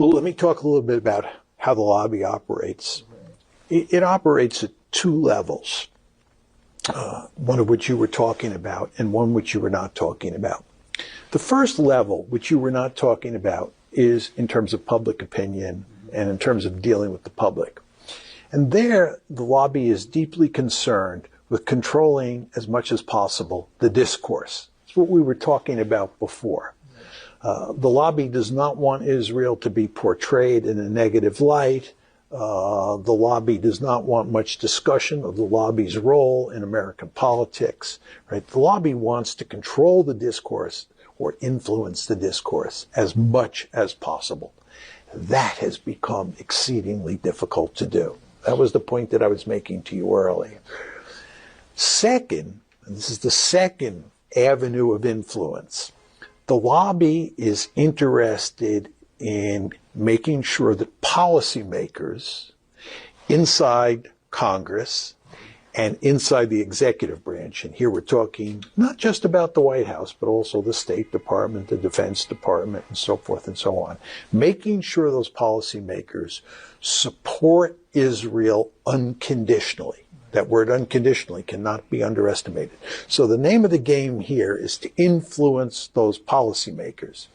Well, let me talk a little bit about how the lobby operates. It operates at two levels, one of which you were talking about and one which you were not talking about. The first level, which you were not talking about, is in terms of public opinion and in terms of dealing with the public. And there, the lobby is deeply concerned with controlling as much as possible the discourse. It's what we were talking about before. The lobby does not want Israel to be portrayed in a negative light. The lobby does not want much discussion of the lobby's role in American politics. Right? The lobby wants to control the discourse or influence the discourse as much as possible. That has become exceedingly difficult to do. That was the point that I was making to you earlier. Second, and this is the second avenue of influence, the lobby is interested in making sure that policymakers inside Congress and inside the executive branch, and here we're talking not just about the White House, but also the State Department, the Defense Department, and so forth and so on, making sure those policymakers support Israel unconditionally. That word unconditionally cannot be underestimated. So the name of the game here is to influence those policymakers.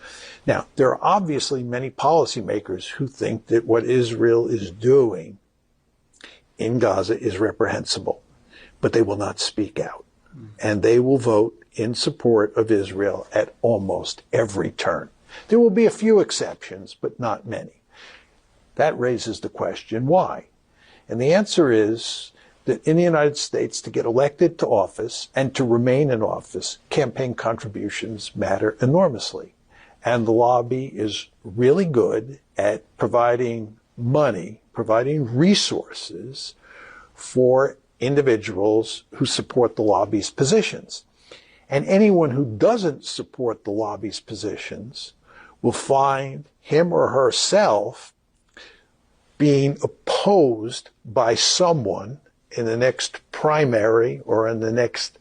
Now, there are obviously many policymakers who think that what Israel is doing in Gaza is reprehensible, but they will not speak out. And they will vote in support of Israel at almost every turn. There will be a few exceptions, but not many. That raises the question, why? And the answer is that in the United States, to get elected to office and to remain in office, campaign contributions matter enormously. And the lobby is really good at providing money, providing resources for individuals who support the lobby's positions. And anyone who doesn't support the lobby's positions will find him or herself being opposed by someone in the next primary or in the next,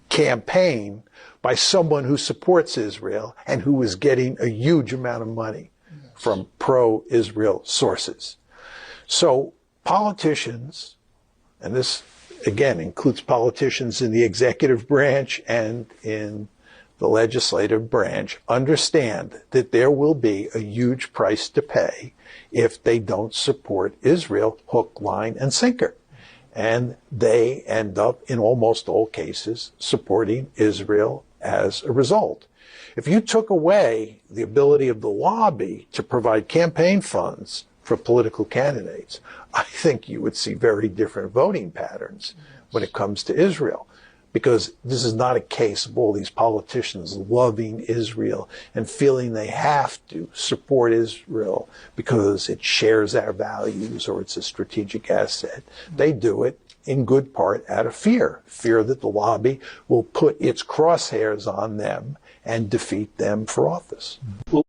campaign by someone who supports Israel and who is getting a huge amount of money from pro-Israel sources. So politicians, and this again includes politicians in the executive branch and in the legislative branch, understand that there will be a huge price to pay if they don't support Israel hook, line, and sinker. And they end up, in almost all cases, supporting Israel as a result. If you took away the ability of the lobby to provide campaign funds for political candidates, I think you would see very different voting patterns when it comes to Israel. Because this is not a case of all these politicians loving Israel and feeling they have to support Israel because it shares our values or it's a strategic asset. They do it in good part out of fear that the lobby will put its crosshairs on them and defeat them for office. Well,